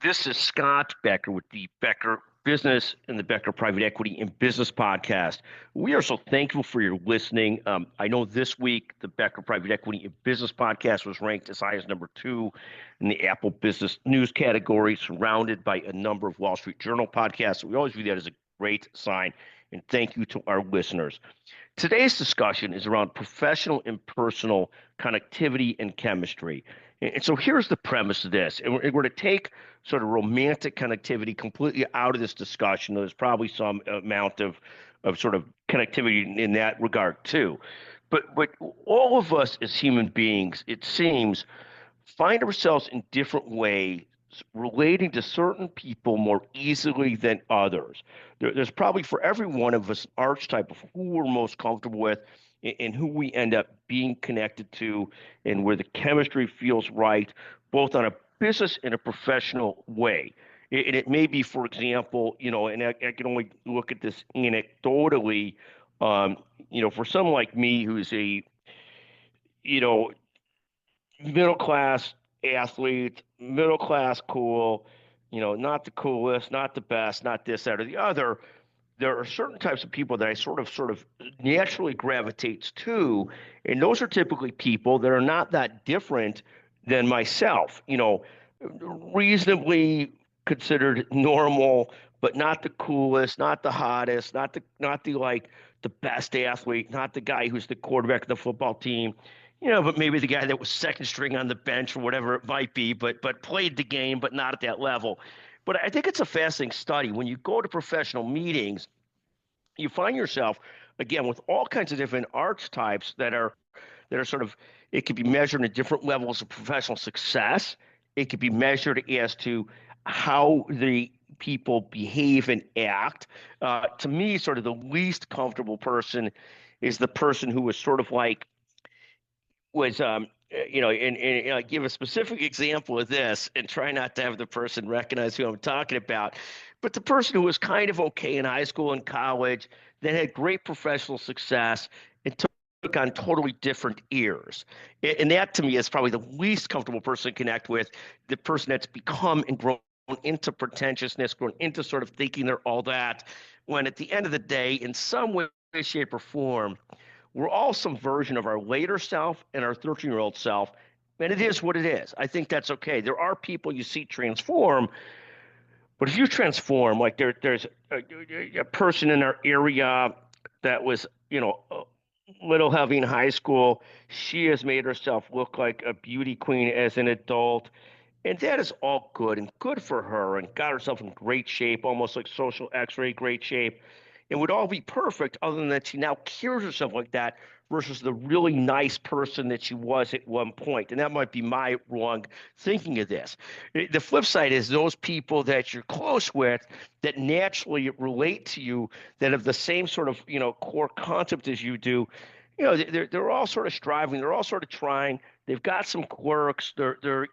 This is Scott Becker with the Becker Business and the Becker Private Equity and Business Podcast. We are so thankful for your listening. I know this week the Becker Private Equity and Business Podcast was ranked as high as number 2 in the Apple Business News category, surrounded by a number of Wall Street Journal podcasts. So we always view that as a great sign. And thank you to our listeners. Today's discussion is around professional and personal connectivity and chemistry. And so here's the premise of this. And we're going to take sort of romantic connectivity completely out of this discussion. There's probably some amount of sort of connectivity in that regard too. But all of us as human beings, it seems, find ourselves in different ways relating to certain people more easily than others. There's probably for every one of us an archetype of who we're most comfortable with and who we end up being connected to and where the chemistry feels right, both on a business and a professional way. And it may be, for example, and I can only look at this anecdotally, for someone like me who's a, you know, middle class athlete, middle class cool, not the coolest, not the best, not this, that, or the other. There are certain types of people that I sort of naturally gravitates to, and those are typically people that are not that different than myself, reasonably considered normal, but not the coolest, not the hottest, not the like the best athlete, not the guy who's the quarterback of the football team, but maybe the guy that was second string on the bench or whatever it might be, but played the game, but not at that level. But I think it's a fascinating study. When you go to professional meetings, you find yourself again with all kinds of different archetypes that are sort of it could be measured at different levels of professional success. It could be measured as to how the people behave and act. To me, sort of the least comfortable person is the person who was sort of like was and I give a specific example of this and try not to have the person recognize who I'm talking about. But the person who was kind of okay in high school and college, then had great professional success and took on totally different ears. And that to me is probably the least comfortable person to connect with, the person that's become and grown into pretentiousness, grown into sort of thinking they're all that, when at the end of the day, in some way, shape, or form, we're all some version of our later self and our 13-year-old self. And it is what it is. I think that's okay. There are people you see transform, but if you transform, like there's a person in our area that was, a little heavy in high school. She has made herself look like a beauty queen as an adult. And that is all good and good for her and got herself in great shape, almost like social x-ray, great shape. It would all be perfect other than that she now cures herself like that versus the really nice person that she was at one point. And that might be my wrong thinking of this. The flip side is those people that you're close with that naturally relate to you, that have the same sort of, core concept as you do. They're all sort of striving. They're all sort of trying. They've got some quirks. They're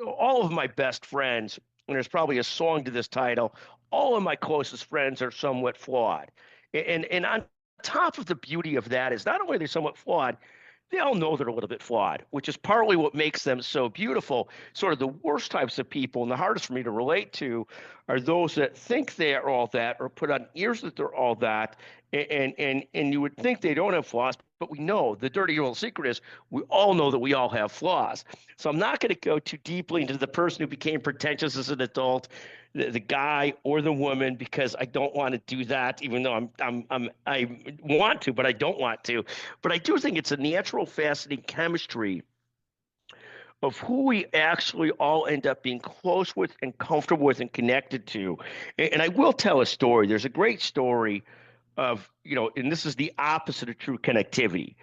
all of my best friends, and there's probably a song to this title, all of my closest friends are somewhat flawed. And on top of the beauty of that is not only are they somewhat flawed, they all know they're a little bit flawed, which is partly what makes them so beautiful. Sort of the worst types of people and the hardest for me to relate to are those that think they are all that or put on ears that they're all that. And you would think they don't have flaws, but we know the dirty little secret is we all know that we all have flaws. So I'm not going to go too deeply into the person who became pretentious as an adult, the guy or the woman, because I don't want to do that, even though I want to, but I don't want to. But I do think it's a natural, fascinating chemistry of who we actually all end up being close with and comfortable with and connected to. And I will tell a story. There's a great story of, and this is the opposite of true connectivity.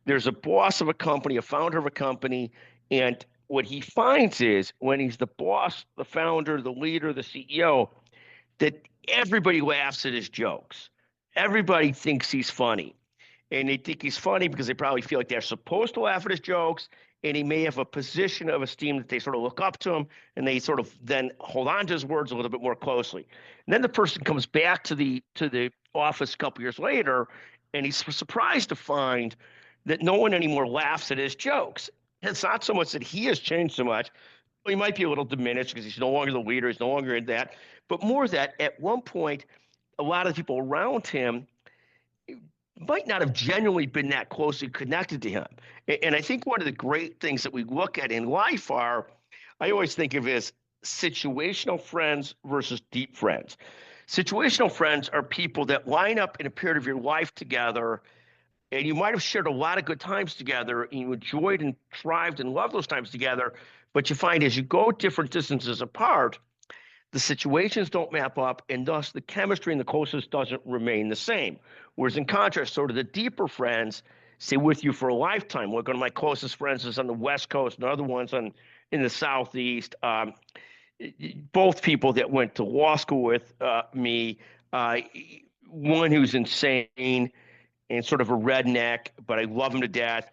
There's a boss of a company, a founder of a company, and what he finds is when he's the boss, the founder, the leader, the CEO, that everybody laughs at his jokes. Everybody thinks he's funny. And they think he's funny because they probably feel like they're supposed to laugh at his jokes. And he may have a position of esteem that they sort of look up to him and they sort of then hold on to his words a little bit more closely. And then the person comes back to the office a couple years later and he's surprised to find that no one anymore laughs at his jokes. It's not so much that he has changed so much, Well, he might be a little diminished because he's no longer the leader. He's no longer in that. But more that at one point, a lot of the people around him might not have genuinely been that closely connected to him. And I think one of the great things that we look at in life are, I always think of as situational friends versus deep friends. Situational friends are people that line up in a period of your life together, and you might have shared a lot of good times together, and you enjoyed and thrived and loved those times together. But you find as you go different distances apart, the situations don't map up, and thus the chemistry and the closeness doesn't remain the same. Whereas in contrast, sort of the deeper friends stay with you for a lifetime. One of my closest friends is on the West Coast, and other ones in the Southeast. Both people that went to law school with me. Uh, One who's insane and sort of a redneck, but I love him to death.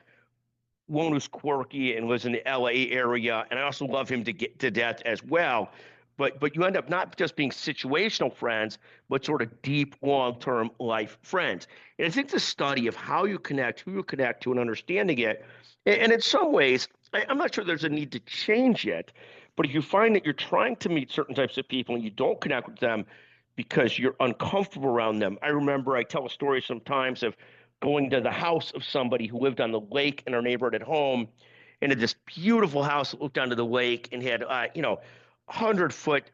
One who's quirky and lives in the LA area, and I also love him to get to death as well. But you end up not just being situational friends, but sort of deep, long-term life friends. And I think the study of how you connect, who you connect to, and understanding it, and in some ways, I'm not sure there's a need to change it, but if you find that you're trying to meet certain types of people and you don't connect with them because you're uncomfortable around them. I remember I tell a story sometimes of going to the house of somebody who lived on the lake in our neighborhood at home, and had this beautiful house that looked onto the lake and had 100-foot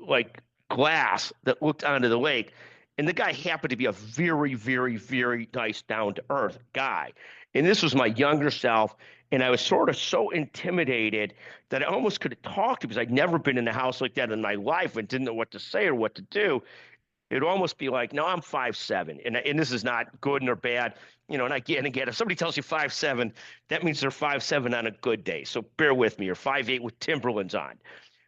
like glass that looked onto the lake. And the guy happened to be a very, very, very nice, down to earth guy. And this was my younger self. And I was sort of so intimidated that I almost could have talked to him because I'd never been in a house like that in my life and didn't know what to say or what to do. It'd almost be like, no, I'm 5'7", and this is not good nor bad, And again, if somebody tells you 5'7", that means they're 5'7" on a good day. So bear with me, or 5'8" with Timberlands on.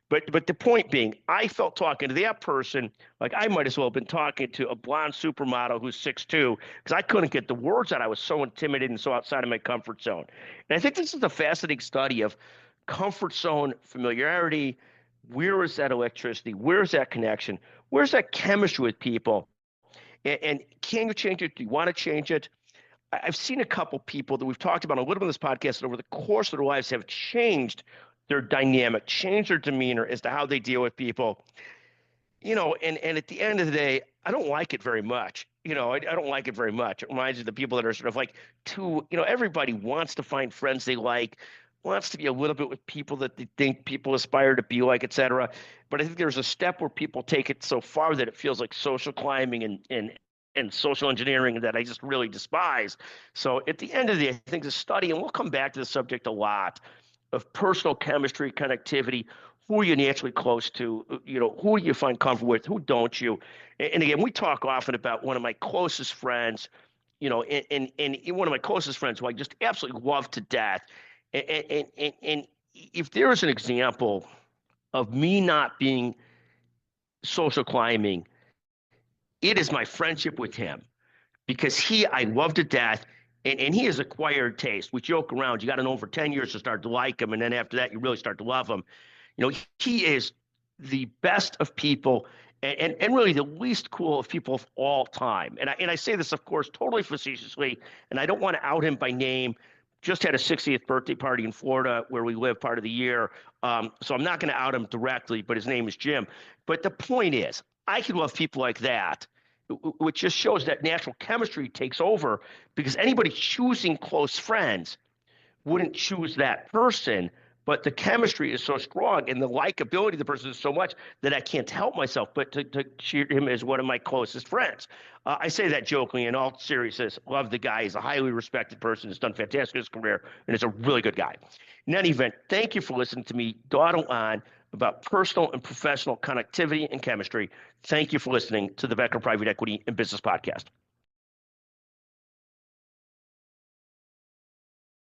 But the point being, I felt talking to that person like I might as well have been talking to a blonde supermodel who's 6'2", because I couldn't get the words out. I was so intimidated and so outside of my comfort zone. And I think this is a fascinating study of comfort zone familiarity. Where is that electricity? Where is that connection? Where's that chemistry with people? And can you change it? Do you want to change it? I've seen a couple people that we've talked about a little bit on this podcast that over the course of their lives have changed their dynamic, changed their demeanor as to how they deal with people. And at the end of the day, I don't like it very much. I don't like it very much. It reminds me of the people that are sort of like everybody wants to find friends they like, wants to be a little bit with people that they think people aspire to be like, et cetera. But I think there's a step where people take it so far that it feels like social climbing and social engineering that I just really despise. So at the end of the day, I think the study, and we'll come back to the subject a lot, of personal chemistry, connectivity, who are you naturally close to, who do you find comfortable with, who don't you? And again, we talk often about one of my closest friends, and one of my closest friends who I just absolutely love to death. And if there is an example of me not being social climbing, it is my friendship with him, because I love to death, and he has acquired taste. We joke around, you got to know him for 10 years to start to like him, and then after that, you really start to love him. He is the best of people, and really the least cool of people of all time. And I say this, of course, totally facetiously, and I don't want to out him by name. Just had a 60th birthday party in Florida where we live part of the year. So I'm not going to out him directly, but his name is Jim. But the point is, I can love people like that, which just shows that natural chemistry takes over, because anybody choosing close friends wouldn't choose that person. But the chemistry is so strong and the likability of the person is so much that I can't help myself but to treat him as one of my closest friends. I say that jokingly. In all seriousness, love the guy. He's a highly respected person. He's done fantastic in his career, and is a really good guy. In any event, thank you for listening to me dawdle on about personal and professional connectivity and chemistry. Thank you for listening to the Becker Private Equity and Business Podcast.